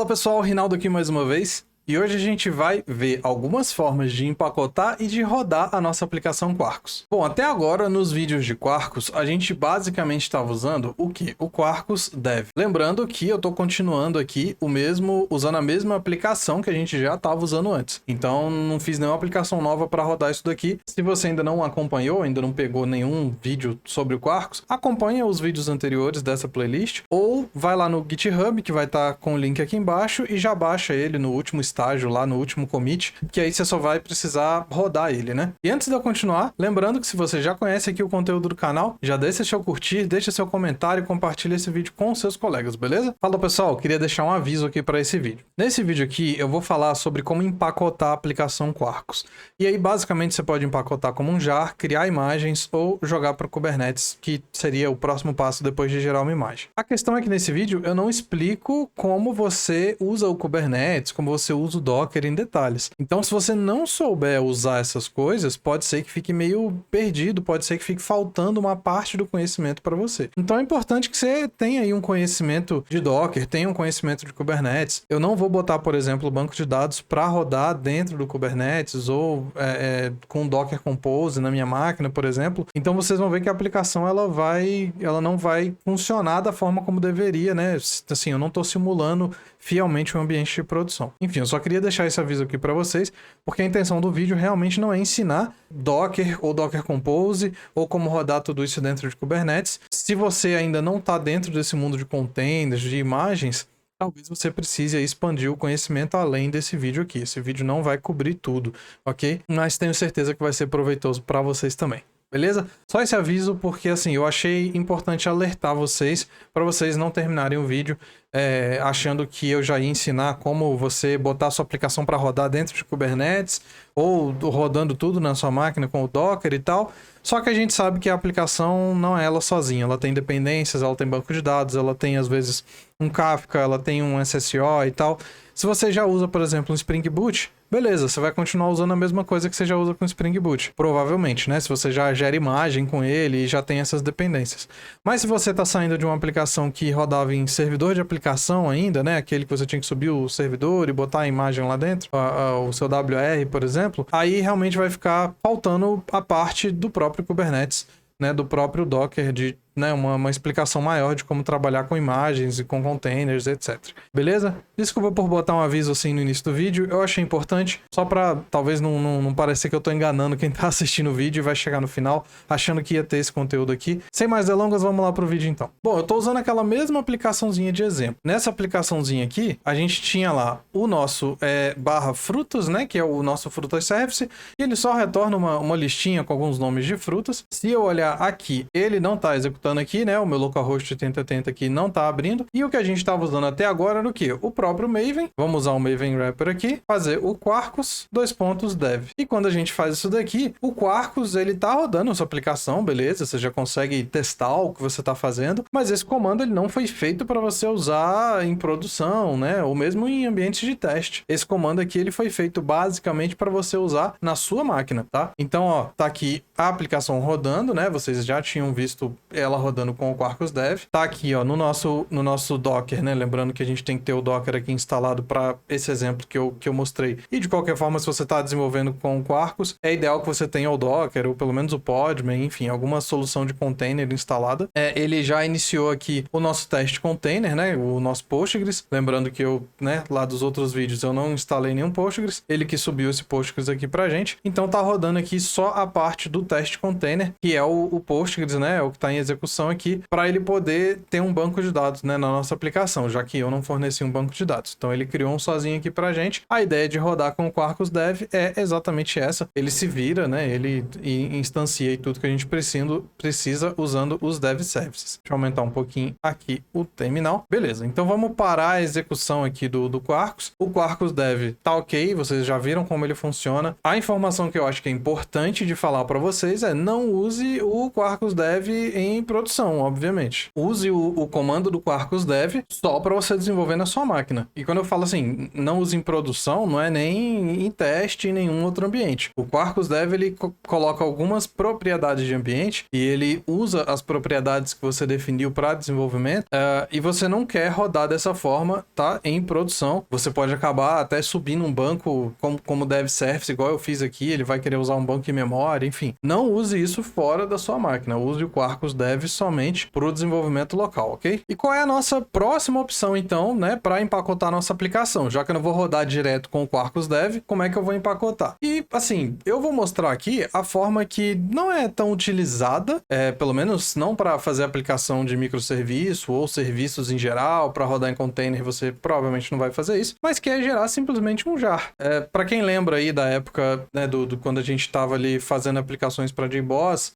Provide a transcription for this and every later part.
Olá pessoal, Rinaldo aqui mais uma vez. E hoje a gente vai ver algumas formas de empacotar e de rodar a nossa aplicação Quarkus. Bom, até agora nos vídeos de Quarkus, a gente basicamente estava usando o que? O Quarkus Dev. Lembrando que eu estou continuando aqui usando a mesma aplicação que a gente já estava usando antes. Então não fiz nenhuma aplicação nova para rodar isso daqui. Se você ainda não acompanhou, ainda não pegou nenhum vídeo sobre o Quarkus, acompanha os vídeos anteriores dessa playlist ou vai lá no GitHub, que vai estar com o link aqui embaixo, e já baixa ele no último estágio lá no último commit, que aí você só vai precisar rodar ele, né? E antes de eu continuar, lembrando que se você já conhece aqui o conteúdo do canal, já deixa seu curtir, deixa seu comentário e compartilha esse vídeo com seus colegas, beleza? Fala pessoal, queria deixar um aviso aqui para esse vídeo. Nesse vídeo aqui eu vou falar sobre como empacotar a aplicação Quarkus. E aí basicamente você pode empacotar como um jar, criar imagens ou jogar para o Kubernetes, que seria o próximo passo depois de gerar uma imagem. A questão é que nesse vídeo eu não explico como você usa o Kubernetes, como você usa o Docker em detalhes. Então, se você não souber usar essas coisas, pode ser que fique meio perdido, pode ser que fique faltando uma parte do conhecimento para você. Então, é importante que você tenha aí um conhecimento de Docker, tenha um conhecimento de Kubernetes. Eu não vou botar, por exemplo, o banco de dados para rodar dentro do Kubernetes ou com Docker Compose na minha máquina, por exemplo. Então, vocês vão ver que a aplicação ela não vai funcionar da forma como deveria, né? Assim, eu não estou simulando fielmente um ambiente de produção. Enfim, eu só queria deixar esse aviso aqui para vocês, porque a intenção do vídeo realmente não é ensinar Docker ou Docker Compose ou como rodar tudo isso dentro de Kubernetes. Se você ainda não está dentro desse mundo de containers, de imagens, talvez você precise expandir o conhecimento além desse vídeo aqui. Esse vídeo não vai cobrir tudo, ok? Mas tenho certeza que vai ser proveitoso para vocês também. Beleza? Só esse aviso porque assim, eu achei importante alertar vocês para vocês não terminarem o vídeo achando que eu já ia ensinar como você botar a sua aplicação para rodar dentro de Kubernetes ou rodando tudo na sua máquina com o Docker e tal. Só que a gente sabe que a aplicação não é ela sozinha, ela tem dependências, ela tem banco de dados, ela tem às vezes um Kafka, ela tem um SSO e tal. Se você já usa, por exemplo, um Spring Boot, beleza, você vai continuar usando a mesma coisa que você já usa com o Spring Boot. Provavelmente, né? Se você já gera imagem com ele e já tem essas dependências. Mas se você está saindo de uma aplicação que rodava em servidor de aplicação ainda, né? Aquele que você tinha que subir o servidor e botar a imagem lá dentro, o seu WR, por exemplo, aí realmente vai ficar faltando a parte do próprio Kubernetes, né? Do próprio Docker, né, uma explicação maior de como trabalhar com imagens e com containers, etc. Beleza? Desculpa por botar um aviso assim no início do vídeo, eu achei importante, só para talvez não parecer que eu tô enganando quem tá assistindo o vídeo e vai chegar no final achando que ia ter esse conteúdo aqui. Sem mais delongas, vamos lá pro vídeo então. Bom, eu tô usando aquela mesma aplicaçãozinha de exemplo. Nessa aplicaçãozinha aqui, a gente tinha lá o nosso /frutas, né, que é o nosso frutas service, e ele só retorna uma listinha com alguns nomes de frutas. Se eu olhar aqui, ele não tá executando aqui, né? O meu localhost 8080 aqui não tá abrindo. E o que a gente estava usando até agora era o quê? O próprio Maven. Vamos usar o Maven Wrapper aqui, fazer o Quarkus _dev. E quando a gente faz isso daqui, o Quarkus, ele tá rodando a sua aplicação, beleza? Você já consegue testar o que você tá fazendo, mas esse comando ele não foi feito para você usar em produção, né? Ou mesmo em ambientes de teste. Esse comando aqui, ele foi feito basicamente para você usar na sua máquina, tá? Então, ó, tá aqui a aplicação rodando, né? Vocês já tinham visto ela rodando com o Quarkus Dev. Tá aqui, ó, no nosso Docker, né? Lembrando que a gente tem que ter o Docker aqui instalado para esse exemplo que eu mostrei. E de qualquer forma, se você está desenvolvendo com o Quarkus, é ideal que você tenha o Docker, ou pelo menos o Podman, enfim, alguma solução de container instalada. Ele já iniciou aqui o nosso teste container, né? O nosso Postgres. Lembrando que lá dos outros vídeos, eu não instalei nenhum Postgres. Ele que subiu esse Postgres aqui pra gente. Então tá rodando aqui só a parte do teste container, que é o Postgres, né? É o que está em execução aqui, para ele poder ter um banco de dados, né, na nossa aplicação, já que eu não forneci um banco de dados. Então ele criou um sozinho aqui pra gente. A ideia de rodar com o Quarkus Dev é exatamente essa. Ele se vira, né, ele instancia tudo que a gente precisa usando os dev services. Deixa eu aumentar um pouquinho aqui o terminal. Beleza, então vamos parar a execução aqui do Quarkus. O Quarkus Dev tá ok, vocês já viram como ele funciona. A informação que eu acho que é importante de falar para vocês vocês é não use o Quarkus Dev em produção, obviamente. Use o comando do Quarkus Dev só para você desenvolver na sua máquina. E quando eu falo assim, não use em produção, não é nem em teste em nenhum outro ambiente. O Quarkus Dev, ele coloca algumas propriedades de ambiente e ele usa as propriedades que você definiu para desenvolvimento e você não quer rodar dessa forma, tá? Em produção. Você pode acabar até subindo um banco como Dev Service, igual eu fiz aqui, ele vai querer usar um banco em memória, enfim. Não use isso fora da sua máquina. Use o Quarkus Dev somente para o desenvolvimento local, ok? E qual é a nossa próxima opção, então, né, para empacotar nossa aplicação? Já que eu não vou rodar direto com o Quarkus Dev, como é que eu vou empacotar? E, assim, eu vou mostrar aqui a forma que não é tão utilizada, pelo menos não para fazer aplicação de microserviço ou serviços em geral, para rodar em container, você provavelmente não vai fazer isso, mas que é gerar simplesmente um jar. Para quem lembra aí da época, né, do quando a gente estava ali fazendo aplicações para JBoss,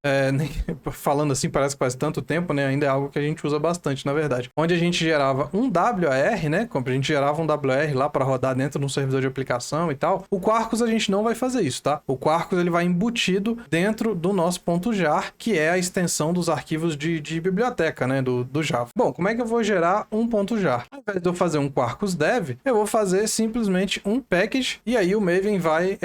falando assim, parece que faz tanto tempo, né, ainda é algo que a gente usa bastante, na verdade, onde a gente gerava um WAR, né, como a gente gerava um WAR lá para rodar dentro de um servidor de aplicação e tal. O Quarkus a gente não vai fazer isso, tá? O Quarkus ele vai embutido dentro do nosso .jar, que é a extensão dos arquivos de biblioteca, né, do Java. Bom, como é que eu vou gerar um .jar? Ao invés de eu fazer um Quarkus Dev, eu vou fazer simplesmente um package e aí o Maven vai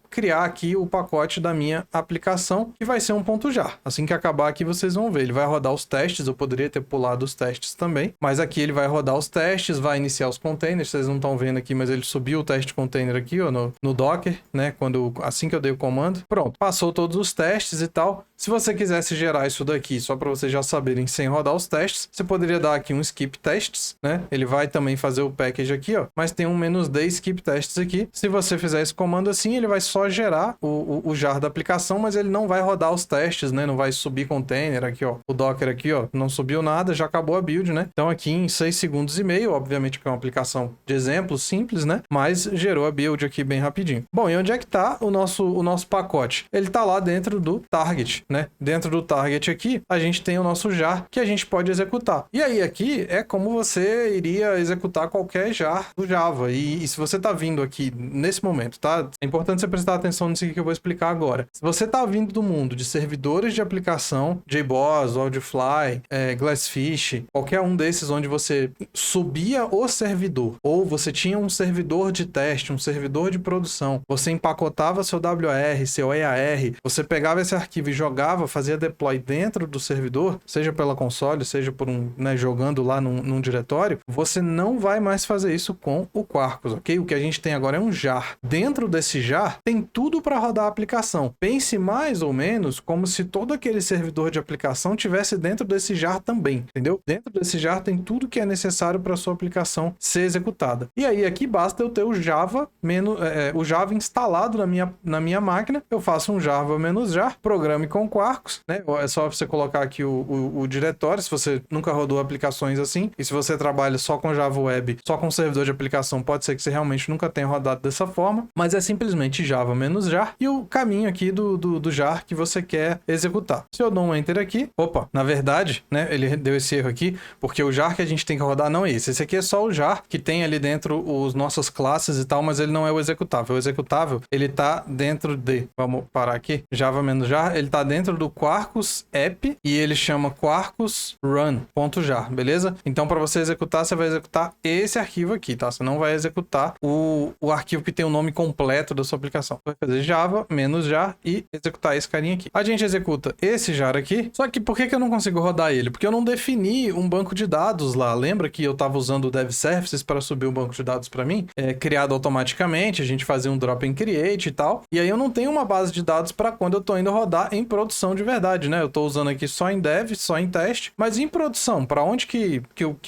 criar aqui o pacote da minha aplicação, que vai ser um .jar. Assim que acabar aqui, vocês vão ver. Ele vai rodar os testes, eu poderia ter pulado os testes também, mas aqui ele vai rodar os testes, vai iniciar os containers, vocês não estão vendo aqui, mas ele subiu o teste container aqui, ó, no Docker, né, assim que eu dei o comando. Pronto, passou todos os testes e tal. Se você quisesse gerar isso daqui, só para vocês já saberem, sem rodar os testes, você poderia dar aqui um skip tests, né? Ele vai também fazer o package aqui, ó, mas tem um "-d skip tests aqui. Se você fizer esse comando assim, ele vai só gerar o jar da aplicação, mas ele não vai rodar os testes, né? Não vai subir container aqui, ó. O Docker aqui, ó, não subiu nada, já acabou a build, né? Então aqui em 6 segundos e meio, obviamente que é uma aplicação de exemplo simples, né? Mas gerou a build aqui bem rapidinho. Bom, e onde é que tá o nosso pacote? Ele tá lá dentro do target, né? Dentro do target aqui, a gente tem o nosso jar que a gente pode executar. E aí aqui é como você iria executar qualquer jar do Java. E se você tá vindo aqui nesse momento, tá? É importante você prestar atenção nisso aqui que eu vou explicar agora. Se você tá vindo do mundo de servidores de aplicação, JBoss, Wildfly, Glassfish, qualquer um desses onde você subia o servidor, ou você tinha um servidor de teste, um servidor de produção, você empacotava seu WAR, seu EAR, você pegava esse arquivo e jogava, fazia deploy dentro do servidor, seja pela console, seja por jogando lá num diretório, você não vai mais fazer isso com o Quarkus, ok? O que a gente tem agora é um jar. Dentro desse jar tem tudo para rodar a aplicação. Pense mais ou menos como se todo aquele servidor de aplicação tivesse dentro desse jar também, entendeu? Dentro desse jar tem tudo que é necessário para sua aplicação ser executada. E aí aqui basta eu ter o Java instalado na minha máquina. Eu faço um Java -jar, programe com Quarkus, né? É só você colocar aqui o diretório, se você nunca rodou aplicações assim, e se você trabalha só com Java Web, só com servidor de aplicação, pode ser que você realmente nunca tenha rodado dessa forma, mas é simplesmente Java -jar e o caminho aqui do jar que você quer executar. Se eu dou um Enter aqui, opa, na verdade, né, ele deu esse erro aqui, porque o jar que a gente tem que rodar não é esse. Esse aqui é só o jar que tem ali dentro os nossas classes e tal, mas ele não é o executável. O executável, ele tá dentro vamos parar aqui, Java -jar, ele tá dentro do Quarkus app e ele chama Quarkus run.jar, beleza? Então, para você executar, você vai executar esse arquivo aqui, tá? Você não vai executar o arquivo que tem o nome completo da sua aplicação. Você vai fazer Java -jar e executar esse carinha aqui. A gente executa esse jar aqui, só que por que eu não consigo rodar ele? Porque eu não defini um banco de dados lá. Lembra que eu estava usando o Dev Services para subir um banco de dados para mim? Criado automaticamente, a gente fazia um drop and create e tal. E aí eu não tenho uma base de dados para quando eu estou indo rodar em produção de verdade, né? Eu estou usando aqui só em dev, só em teste, mas em produção, para onde que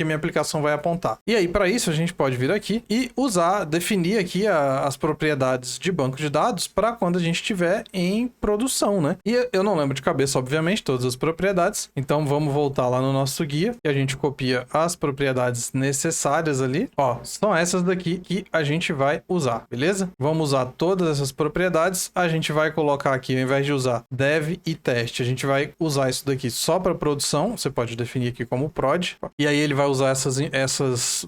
minha aplicação vai apontar? E aí, para isso, a gente pode vir aqui e definir aqui as propriedades de banco de dados para quando a gente estiver em produção, né? E eu não lembro de cabeça, obviamente, todas as propriedades, então vamos voltar lá no nosso guia e a gente copia as propriedades necessárias ali. Ó, são essas daqui que a gente vai usar, beleza? Vamos usar todas essas propriedades, a gente vai colocar aqui, ao invés de usar dev e teste, a gente vai usar isso daqui só para produção, você pode definir aqui como prod, e aí ele vai usar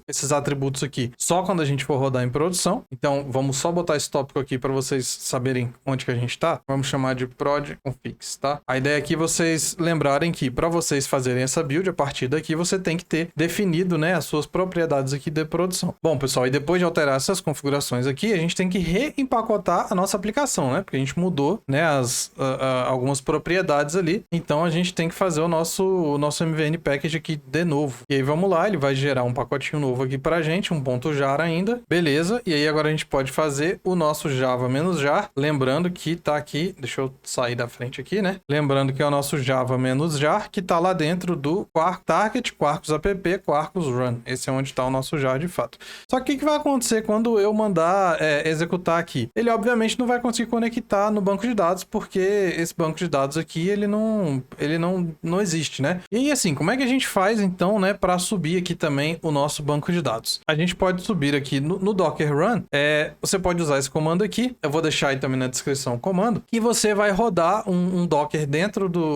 esses atributos aqui só quando a gente for rodar em produção. Então, vamos só botar esse tópico aqui para vocês saberem onde que a gente tá. Vamos chamar de prod configs, tá? A ideia aqui é vocês lembrarem que para vocês fazerem essa build, a partir daqui você tem que ter definido, né, as suas propriedades aqui de produção. Bom, pessoal, e depois de alterar essas configurações aqui, a gente tem que reempacotar a nossa aplicação, né? Porque a gente mudou, né, algumas propriedades ali. Então a gente tem que fazer o nosso MVN package aqui de novo. E aí vamos lá, ele vai gerar um pacotinho novo aqui pra gente, um .jar ainda. Beleza. E aí agora a gente pode fazer o nosso java-jar. Lembrando que tá aqui, deixa eu sair da frente aqui, né? Lembrando que é o nosso java-jar que tá lá dentro do target, quarkus app, quarkus run. Esse é onde tá o nosso jar de fato. Só que o que vai acontecer quando eu mandar executar aqui? Ele obviamente não vai conseguir conectar no banco de dados, porque esse banco de dados aqui, ele não existe, né? E assim, como é que a gente faz então, né, para subir aqui também o nosso banco de dados? A gente pode subir aqui no Docker Run, você pode usar esse comando aqui, eu vou deixar aí também na descrição o comando, que você vai rodar um Docker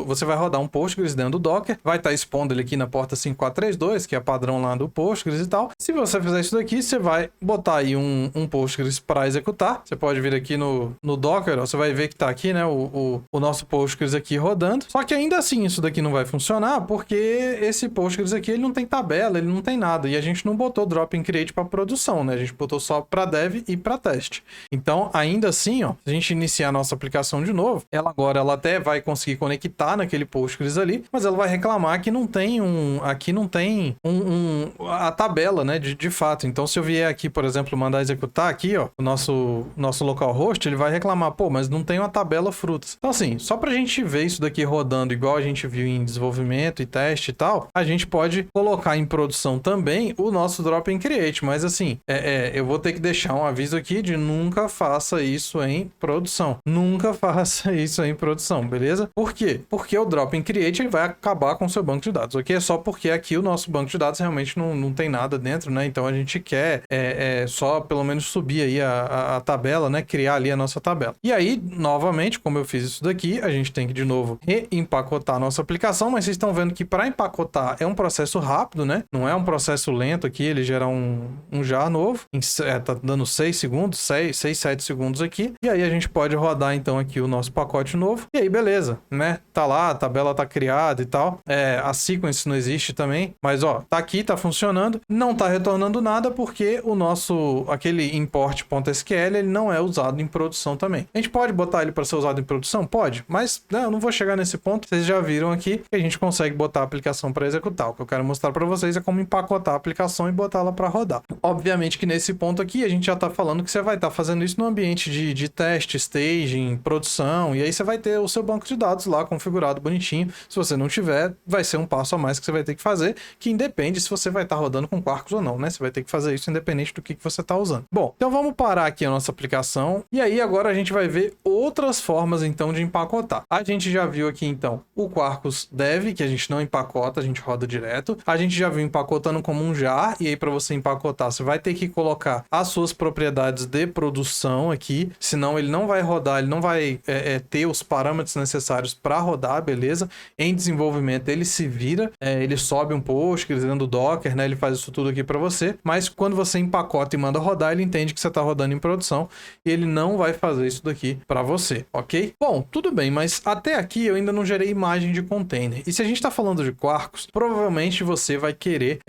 você vai rodar um Postgres dentro do Docker, vai estar expondo ele aqui na porta 5432, que é padrão lá do Postgres e tal. Se você fizer isso daqui, você vai botar aí um Postgres para executar, você pode vir aqui no Docker, ó, você vai ver que tá aqui, né, o nosso Postgres aqui rodando, só que ainda assim isso daqui não vai funcionar, porque esse Postgres aqui, ele não tem tabela, ele não tem nada, e a gente não botou drop in create para produção, né, a gente botou só para dev e para teste. Então, ainda assim, ó, se a gente iniciar a nossa aplicação de novo, ela até vai conseguir conectar naquele Postgres ali, mas ela vai reclamar que não tem a tabela, né, de fato. Então, se eu vier aqui, por exemplo, mandar executar aqui, ó, o nosso localhost, ele vai reclamar, pô, mas não tem uma tabela frutas. Então, assim, só pra gente ver isso daqui rodando igual a gente viu em desenvolvimento e teste e tal, a gente pode colocar em produção também o nosso drop in create, mas assim, eu vou ter que deixar um aviso aqui de nunca faça isso em produção. Nunca faça isso em produção, beleza? Por quê? Porque o drop in create ele vai acabar com o seu banco de dados, ok? É só porque aqui o nosso banco de dados realmente não tem nada dentro, né? Então a gente quer só pelo menos subir aí a tabela, né? Criar ali a nossa tabela. E aí, novamente, como eu fiz isso daqui, a gente tem que de novo reempacotar a nossa aplicação, mas vocês estão vendo que para empacotar é um processo rápido, né? Não é um processo lento aqui, ele gera um jar novo, tá dando 6 segundos, 7 segundos aqui, e aí a gente pode rodar então aqui o nosso pacote novo, e aí beleza, né? Tá lá, a tabela tá criada e tal, a sequence não existe também, mas ó, tá aqui, tá funcionando, não tá retornando nada porque aquele import.sql, ele não é usado em produção também. A gente pode botar ele para ser usado em produção? Pode, mas né, eu não vou chegar nesse ponto, vocês já viram aqui que a gente consegue botar a aplicação para executar. O que eu quero mostrar para vocês é como empacotar a aplicação e botar ela para rodar. Obviamente que nesse ponto aqui a gente já tá falando que você vai estar fazendo isso no ambiente de teste, staging, produção, e aí você vai ter o seu banco de dados lá configurado bonitinho. Se você não tiver, vai ser um passo a mais que você vai ter que fazer, que independe se você vai estar rodando com Quarkus ou não, né? Você vai ter que fazer isso independente do que você está usando. Bom, então vamos parar aqui a nossa aplicação, e aí agora a gente vai ver outras formas então de empacotar. A gente já viu aqui então o Quarkus Dev, que a gente não empacota, a gente roda direto. A gente já viu empacotando como um jar, e aí para você empacotar, você vai ter que colocar as suas propriedades de produção aqui, senão ele não vai rodar, ele não vai ter os parâmetros necessários para rodar, beleza? Em desenvolvimento ele se vira, ele sobe um Postgres dentro do Docker, né? Ele faz isso tudo aqui para você, mas quando você empacota e manda rodar, ele entende que você está rodando em produção e ele não vai fazer isso daqui para você, ok? Bom, tudo bem, mas até aqui eu ainda não gerei imagem de container. E se a gente está falando de Quarkus, provavelmente você vai querer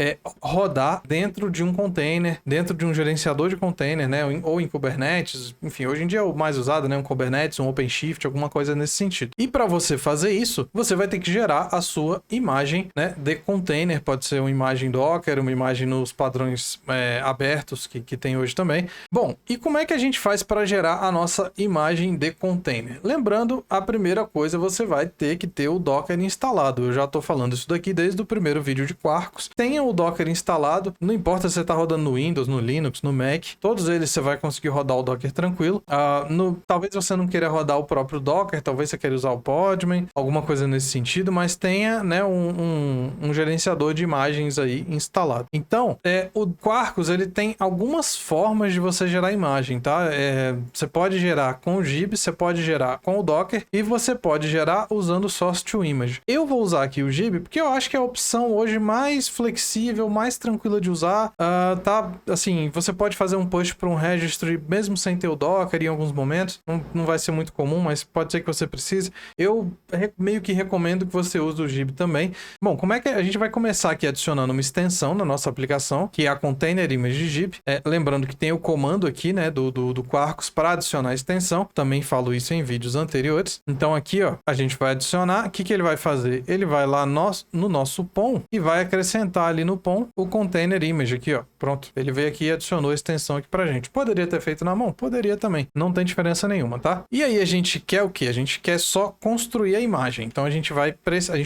rodar dentro de um container, dentro de um gerenciador de container, né? Ou em Kubernetes, enfim, hoje em dia é o mais usado, né? Um Kubernetes, um OpenShift, alguma coisa nesse sentido. E para você fazer isso, você vai ter que gerar a sua imagem, né? De container, pode ser uma imagem Docker, uma imagem nos padrões abertos que tem hoje também. Bom, e como é que a gente faz para gerar a nossa imagem de container? Lembrando, a primeira coisa, você vai ter que ter o Docker instalado. Eu já estou falando isso daqui desde o primeiro vídeo de Quarkus. Tenha o Docker instalado, não importa se você está rodando no Windows, no Linux, no Mac, todos eles você vai conseguir rodar o Docker tranquilo. Talvez você não queira rodar o próprio Docker, talvez você queira usar o Podman, alguma coisa nesse sentido, mas tenha, né, um gerenciador de imagens aí instalado. Então, o Quarkus, ele tem algumas formas de você gerar imagem, tá? Você pode gerar com o Gib, você pode gerar com o Docker e você pode gerar usando o Source to Image. Eu vou usar aqui o Gib porque eu acho que é a opção hoje mais flexível, mais tranquila de usar. Tá, assim, você pode fazer um push para um registry mesmo sem ter o Docker em alguns momentos. Não vai ser muito comum, mas pode ser que você precise. Eu meio que recomendo que você use o Gib também. Bom, como é que a gente vai começar aqui adicionando uma extensão na nossa aplicação, que é a Container Image Gib. Lembrando que tem o comando aqui, né, do Quarkus para adicionar a extensão. Também falo isso em vídeos anteriores. Então aqui, ó, a gente vai adicionar. O que ele vai fazer? Ele vai lá no nosso POM e vai acrescentar ali no POM o Container Image aqui, ó. Pronto. Ele veio aqui e adicionou a extensão aqui pra gente. Poderia ter feito na mão? Poderia também. Não tem diferença nenhuma, tá? E aí a gente quer o quê? A gente quer só construir a imagem. Então a gente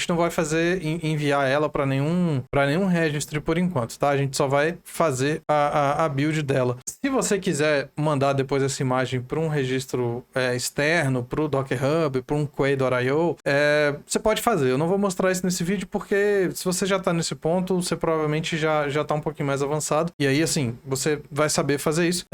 não vai fazer enviar ela para nenhum registry por enquanto, tá? A gente só vai fazer a build dela. Se você quiser mandar depois essa imagem para um registro externo, para o Docker Hub, para um Quay.io, você pode fazer. Eu não vou mostrar isso nesse vídeo porque se você já está nesse ponto, você provavelmente já está um pouquinho mais avançado. E aí, assim, você vai saber fazer isso.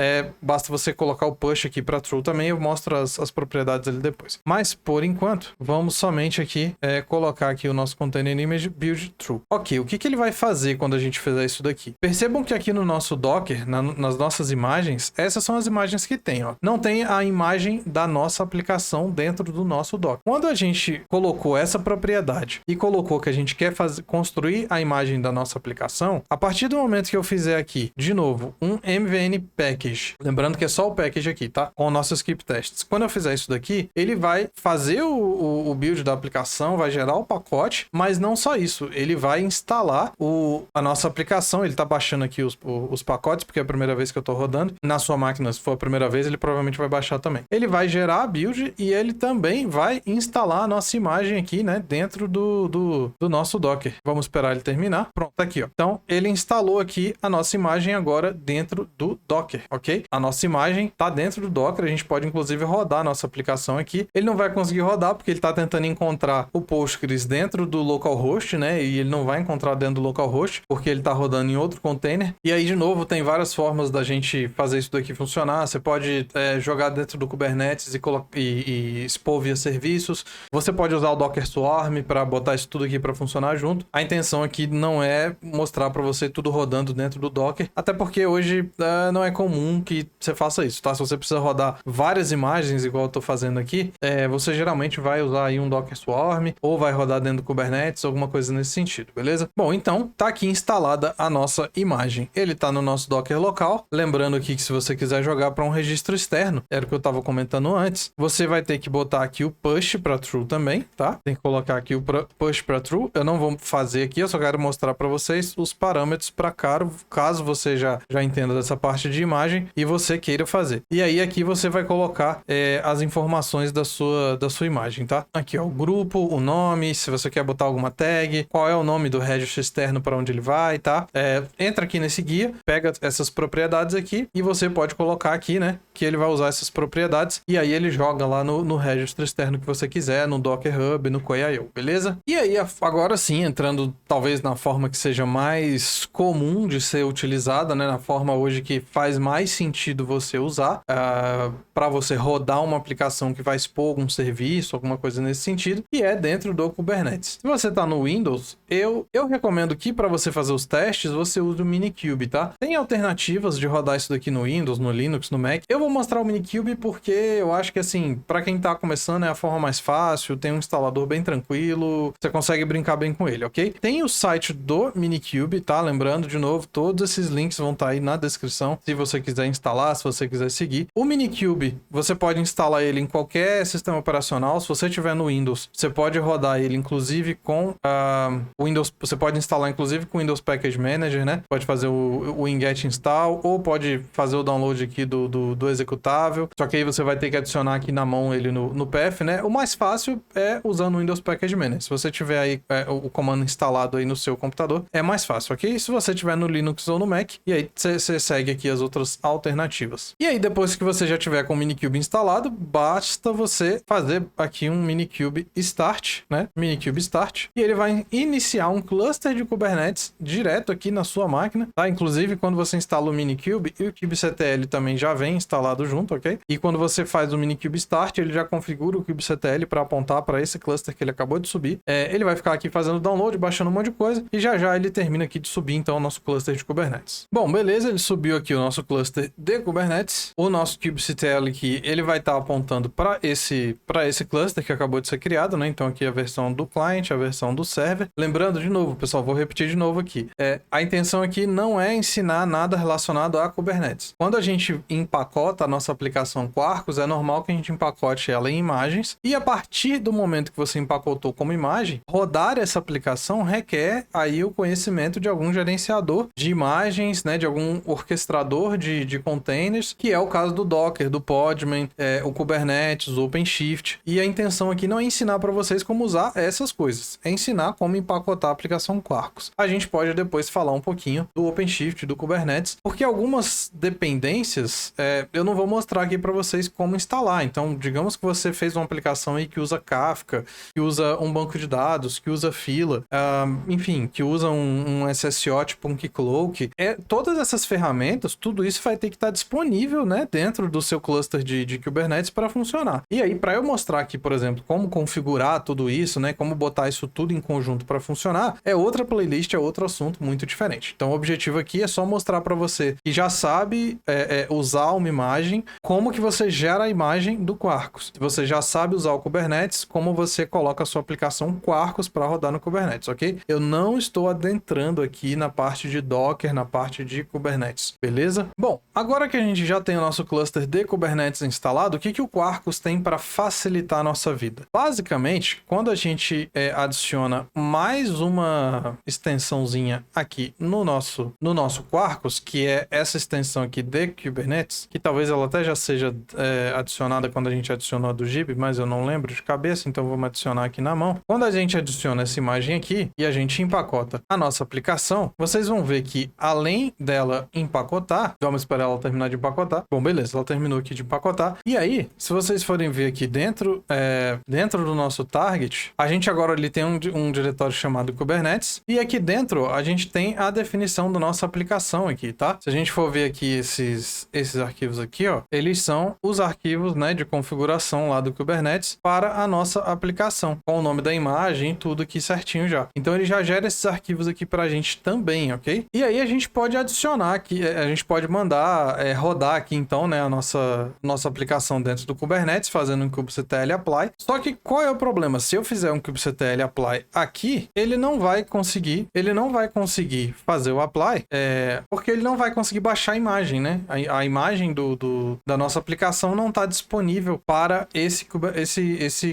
Basta você colocar o push aqui para true também. Eu mostro as propriedades ali depois. Mas, por enquanto, vamos somente aqui colocar aqui o nosso Container Image build true. Ok, o que ele vai fazer quando a gente fizer isso daqui? Percebam que aqui no nosso Docker, nas nossas imagens, essas são as imagens que tem, ó. Não tem a imagem da nossa aplicação dentro do nosso Docker. Quando a gente colocou essa propriedade e colocou que a gente quer construir a imagem da nossa aplicação, a partir do momento que eu fizer aqui, de novo, um MVN package, lembrando que é só o package aqui, tá? Com o nosso script tests. Quando eu fizer isso daqui, ele vai fazer o build da aplicação, vai gerar o pacote, mas não só isso, ele vai instalar a nossa aplicação. Ele tá baixando aqui os pacotes, porque é a primeira vez que eu tô rodando. Na sua máquina, se for a primeira vez, ele provavelmente vai baixar também. Ele vai gerar a build e ele também vai instalar a nossa imagem aqui, né, dentro do nosso Docker. Vamos esperar ele terminar. Pronto, tá aqui, ó. Então, ele instalou aqui a nossa imagem agora dentro do Docker, ok? A nossa imagem tá dentro do Docker, a gente pode inclusive rodar a nossa aplicação aqui. Ele não vai conseguir rodar porque ele tá tentando encontrar o Postgres dentro do localhost, né? E ele não vai encontrar dentro do localhost porque ele tá rodando em outro container. E aí, de novo, tem várias formas da gente fazer isso daqui funcionar. Você pode jogar dentro do Kubernetes e expor via serviços. Você pode usar o Docker Swarm para botar isso tudo aqui para funcionar junto. A intenção aqui não é mostrar para você tudo rodando dentro do Docker, até porque hoje não é comum que você faça isso, tá? Se você precisa rodar várias imagens, igual eu tô fazendo aqui, você geralmente vai usar aí um Docker Swarm ou vai rodar dentro do Kubernetes, alguma coisa nesse sentido, beleza? Bom, então tá aqui instalada a nossa imagem. Ele tá no nosso Docker local. Lembrando aqui que se você quiser jogar para um registro externo, era o que eu tava comentando antes, você vai ter que botar aqui o push para true também, tá? Tem que colocar aqui o push para true. Eu não vou fazer aqui, eu só quero mostrar para vocês os parâmetros para caso você já entenda dessa parte de imagem e você queira fazer. E aí aqui você vai colocar as informações da sua imagem, tá? Aqui, ó, o grupo, o nome, se você quer botar alguma tag, qual é o nome do registro externo para onde ele vai, tá? Entra aqui nesse guia, pega essas propriedades aqui e você pode colocar aqui, né, que ele vai usar essas propriedades e aí ele joga lá no registro externo que você quiser, no Docker Hub, no Quay.io, beleza? E aí, agora sim, entrando talvez na forma que seja mais comum de ser utilizada, né, na forma hoje que faz mais sentido você usar para você rodar uma aplicação que vai expor algum serviço, alguma coisa nesse sentido, e é dentro do Kubernetes. Se você está no Windows, eu recomendo que para você fazer os testes, você use o Minikube, tá? Tem alternativas de rodar isso daqui no Windows, no Linux, no Mac. Eu vou mostrar o Minikube porque eu acho que, assim, para quem tá começando é a forma mais fácil, tem um instalador bem tranquilo, você consegue brincar bem com ele, ok? Tem o site do Minikube, tá? Lembrando, de novo, todos esses links vão estar aí na descrição, se você quiser instalar, se você quiser seguir. O Minikube, você pode instalar ele em qualquer sistema operacional. Se você tiver no Windows, você pode rodar ele, inclusive, com o Windows, você pode instalar, inclusive, com o Windows Package Manager, né? Pode fazer o winget install, ou pode fazer o download aqui do executável, só que aí você vai ter que adicionar aqui na mão ele no path, né? O mais fácil é usando o Windows Package Manager. Se você tiver aí o comando instalado aí no seu computador, é mais fácil, ok? Se você tiver no Linux ou no Mac, e aí você segue aqui as outras alternativas. E aí, depois que você já tiver com o Minikube instalado, basta você fazer aqui um Minikube Start, né? Minikube Start, e ele vai iniciar um cluster de Kubernetes direto aqui na sua máquina, tá? Inclusive, quando você instala o Minikube, e o kubectl também já vem instalado instalado junto, ok? E quando você faz o Minikube Start, ele já configura o kubectl para apontar para esse cluster que ele acabou de subir. Ele vai ficar aqui fazendo download, baixando um monte de coisa, e já ele termina aqui de subir, então, o nosso cluster de Kubernetes. Bom, beleza, ele subiu aqui o nosso cluster de Kubernetes. O nosso kubectl aqui, ele vai estar apontando para esse cluster que acabou de ser criado, né? Então, aqui a versão do client, a versão do server. Lembrando, de novo, pessoal, vou repetir de novo aqui. A intenção aqui não é ensinar nada relacionado a Kubernetes. Quando a gente empacota a nossa aplicação Quarkus, é normal que a gente empacote ela em imagens, e a partir do momento que você empacotou como imagem, rodar essa aplicação requer aí o conhecimento de algum gerenciador de imagens, né, de algum orquestrador de containers, que é o caso do Docker, do Podman, o Kubernetes, o OpenShift. E a intenção aqui não é ensinar para vocês como usar essas coisas, é ensinar como empacotar a aplicação Quarkus. A gente pode depois falar um pouquinho do OpenShift, do Kubernetes, porque algumas dependências eu não vou mostrar aqui para vocês como instalar. Então, digamos que você fez uma aplicação aí que usa Kafka, que usa um banco de dados, que usa fila, enfim, que usa um SSO tipo um Keycloak. Todas essas ferramentas, tudo isso vai ter que estar disponível, né, dentro do seu cluster de Kubernetes para funcionar. E aí, para eu mostrar aqui, por exemplo, como configurar tudo isso, né, como botar isso tudo em conjunto para funcionar, é outra playlist, é outro assunto muito diferente. Então, o objetivo aqui é só mostrar para você que já sabe usar uma imagem, como que você gera a imagem do Quarkus. Se você já sabe usar o Kubernetes, como você coloca a sua aplicação Quarkus para rodar no Kubernetes, ok? Eu não estou adentrando aqui na parte de Docker, na parte de Kubernetes, beleza? Bom, agora que a gente já tem o nosso cluster de Kubernetes instalado, o que o Quarkus tem para facilitar a nossa vida? Basicamente, quando a gente adiciona mais uma extensãozinha aqui no nosso Quarkus, que é essa extensão aqui de Kubernetes, que talvez ela até já seja adicionada quando a gente adicionou a do Gib, mas eu não lembro de cabeça, então vamos adicionar aqui na mão. Quando a gente adiciona essa imagem aqui e a gente empacota a nossa aplicação, vocês vão ver que além dela empacotar, vamos esperar ela terminar de empacotar. Bom, beleza, ela terminou aqui de empacotar. E aí, se vocês forem ver aqui dentro do nosso target, a gente agora ali tem um diretório chamado Kubernetes, e aqui dentro a gente tem a definição da nossa aplicação aqui, tá? Se a gente for ver aqui esses arquivos aqui, ó, eles são os arquivos, né, de configuração lá do Kubernetes para a nossa aplicação, com o nome da imagem e tudo aqui certinho já. Então ele já gera esses arquivos aqui pra gente também, ok? E aí a gente pode adicionar aqui, a gente pode mandar rodar aqui então, né, a nossa aplicação dentro do Kubernetes, fazendo um kubectl apply. Só que qual é o problema? Se eu fizer um kubectl apply aqui, ele não vai conseguir fazer o apply, porque ele não vai conseguir baixar a imagem, né? A imagem da nossa aplicação não está disponível para esse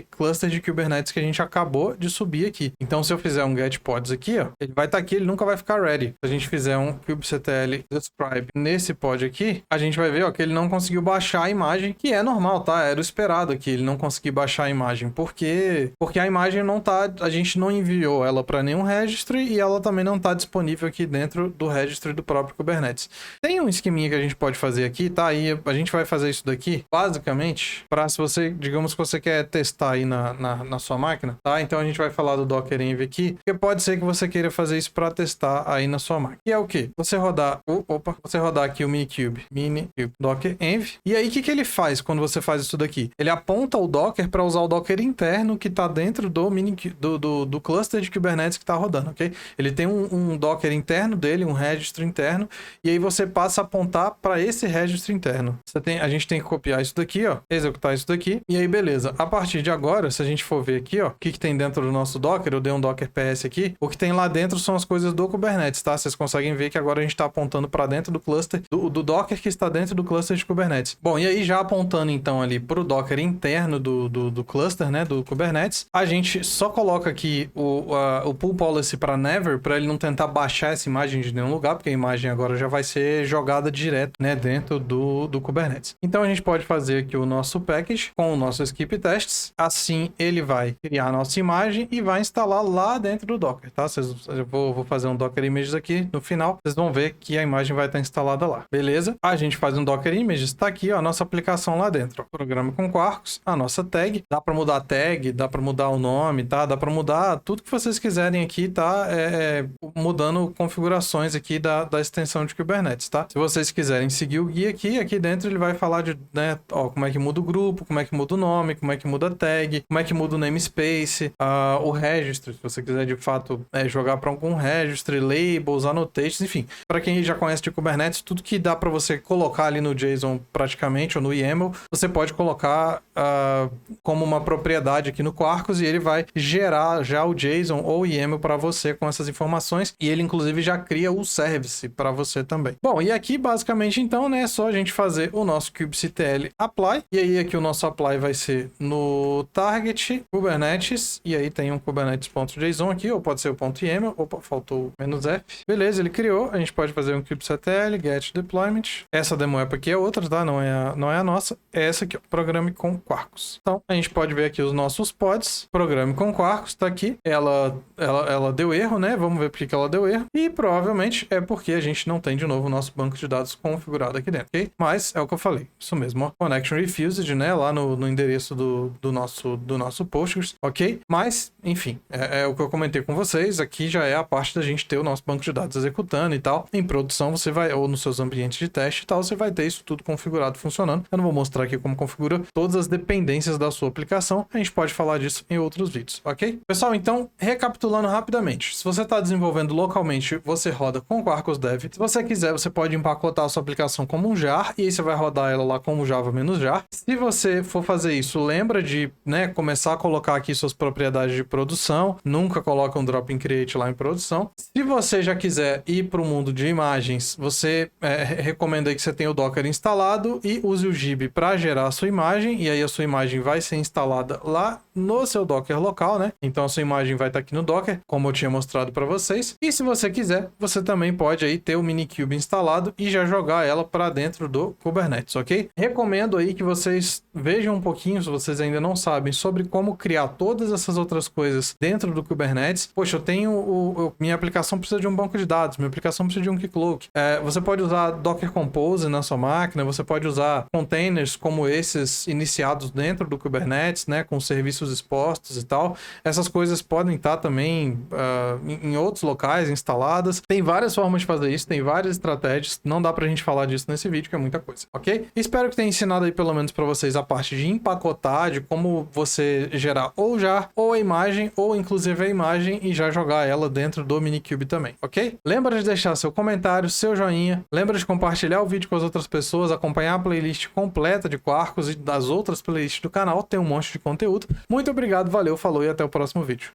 cluster de Kubernetes que a gente acabou de subir aqui. Então, se eu fizer um get pods aqui, ó, ele vai estar aqui, ele nunca vai ficar ready. Se a gente fizer um kubectl describe nesse pod aqui, a gente vai ver, ó, que ele não conseguiu baixar a imagem, que é normal, tá? Era o esperado aqui, ele não conseguir baixar a imagem, porque a imagem não tá, a gente não enviou ela para nenhum registry e ela também não está disponível aqui dentro do registry do próprio Kubernetes. Tem um esqueminha que a gente pode fazer aqui, tá? E a gente vai fazer isso daqui, basicamente, para se você, digamos que você quer testar aí na sua máquina, tá? Então a gente vai falar do Docker Env aqui, porque pode ser que você queira fazer isso para testar aí na sua máquina. E é o quê? Você rodar aqui o Minikube Docker Env, e aí o que ele faz quando você faz isso daqui? Ele aponta o Docker para usar o Docker interno que está dentro do cluster de Kubernetes que está rodando, ok? Ele tem um Docker interno dele, um registro interno, e aí você passa a apontar para esse registro interno. A gente tem que copiar isso daqui, ó, executar isso daqui, e aí beleza. A partir de agora, se a gente for ver aqui, ó, o que tem dentro do nosso Docker, eu dei um Docker PS aqui, o que tem lá dentro são as coisas do Kubernetes, tá? Vocês conseguem ver que agora a gente está apontando para dentro do cluster, do Docker que está dentro do cluster de Kubernetes. Bom, e aí já apontando então ali para o Docker interno do cluster, né, do Kubernetes, a gente só coloca aqui o pull policy para never, para ele não tentar baixar essa imagem de nenhum lugar, porque a imagem agora já vai ser jogada direto, né, dentro do Kubernetes. Então a gente pode fazer aqui o nosso package com o nosso skip tests, assim ele vai criar a nossa imagem e vai instalar lá dentro do Docker, tá? Eu vou fazer um Docker Images aqui no final, vocês vão ver que a imagem vai estar instalada lá, beleza? A gente faz um Docker Images, tá aqui, ó, a nossa aplicação lá dentro, ó, programa com Quarkus, a nossa tag, dá para mudar a tag, dá para mudar o nome, tá? Dá para mudar tudo que vocês quiserem aqui, tá? Mudando configurações aqui da extensão de Kubernetes, tá? Se vocês quiserem seguir o guia aqui dentro ele vai falar de, né, ó, como é que muda o grupo, como é que muda o nome, como é que muda a tag, como é que muda o namespace, o registry, se você quiser de fato jogar para algum registry, labels, annotations, enfim. Para quem já conhece de Kubernetes, tudo que dá para você colocar ali no JSON praticamente, ou no YAML, você pode colocar como uma propriedade aqui no Quarkus e ele vai gerar já o JSON ou o YAML para você com essas informações e ele inclusive já cria o service para você também. Bom, e aqui basicamente então, né, é só a gente fazer o nosso kubectl apply e aí aqui o nosso apply vai ser no target Kubernetes e aí tem um kubernetes.json aqui, ou pode ser o .yaml, opa, faltou o "-f". Beleza, ele criou, a gente pode fazer um kubectl get deployment. Essa demo app aqui é outra, tá? Não é a nossa, é essa aqui, ó, programe com Quarkus. Então, a gente pode ver aqui os nossos pods, programe com Quarkus, tá aqui. Ela deu erro, né? Vamos ver por que ela deu erro. E provavelmente é porque a gente não tem de novo o nosso banco de dados configurado aqui dentro, ok? Mas é o que eu falei, isso mesmo, ó. Connection refused, né? Lá no endereço do nosso Postgres, ok? Mas, enfim, é o que eu comentei com vocês. Aqui já é a parte da gente ter o nosso banco de dados executando e tal. Em produção, você vai, ou nos seus ambientes de teste e tal, você vai ter isso tudo configurado, funcionando. Eu não vou mostrar aqui como configura todas as dependências da sua aplicação. A gente pode falar disso em outros vídeos, ok? Pessoal, então, recapitulando rapidamente. Se você está desenvolvendo localmente, você roda com Quarkus Dev. Se você quiser, você pode empacotar a sua aplicação como um jar e aí você vai rodar ela lá como Java-jar. Se você for fazer isso, lembra de, né, começar a colocar aqui suas propriedades de produção. Nunca coloca um drop in create lá em produção. Se você já quiser ir para o mundo de imagens, você recomenda aí que você tenha o Docker instalado e use o Gib para gerar a sua imagem, e aí a sua imagem vai ser instalada lá no seu Docker local, né? Então a sua imagem vai estar aqui no Docker, como eu tinha mostrado para vocês. E se você quiser, você também pode aí ter o Minikube instalado e já jogar ela para dentro do Kubernetes, ok? Recomendo aí que vocês vejam um pouquinho, se vocês ainda não sabem, sobre como criar todas essas outras coisas dentro do Kubernetes. Poxa, eu tenho minha aplicação precisa de um banco de dados, minha aplicação precisa de um Keycloak. Você pode usar Docker Compose na sua máquina, você pode usar containers como esses iniciados dentro do Kubernetes, né, com serviços expostos e tal. Essas coisas podem estar também em outros locais instaladas. Tem várias formas de fazer isso, tem várias estratégias. Não dá pra gente falar disso nesse vídeo, que é muita coisa, ok? Espero que tenha ensinado aí pelo menos para vocês a parte de empacotar, de como você gerar ou jar, ou a imagem, ou inclusive a imagem e já jogar ela dentro do Minikube também, ok? Lembra de deixar seu comentário, seu joinha, lembra de compartilhar o vídeo com as outras pessoas, acompanhar a playlist completa de Quarkus e das outras playlists do canal, tem um monte de conteúdo. Muito obrigado, valeu, falou e até o próximo vídeo.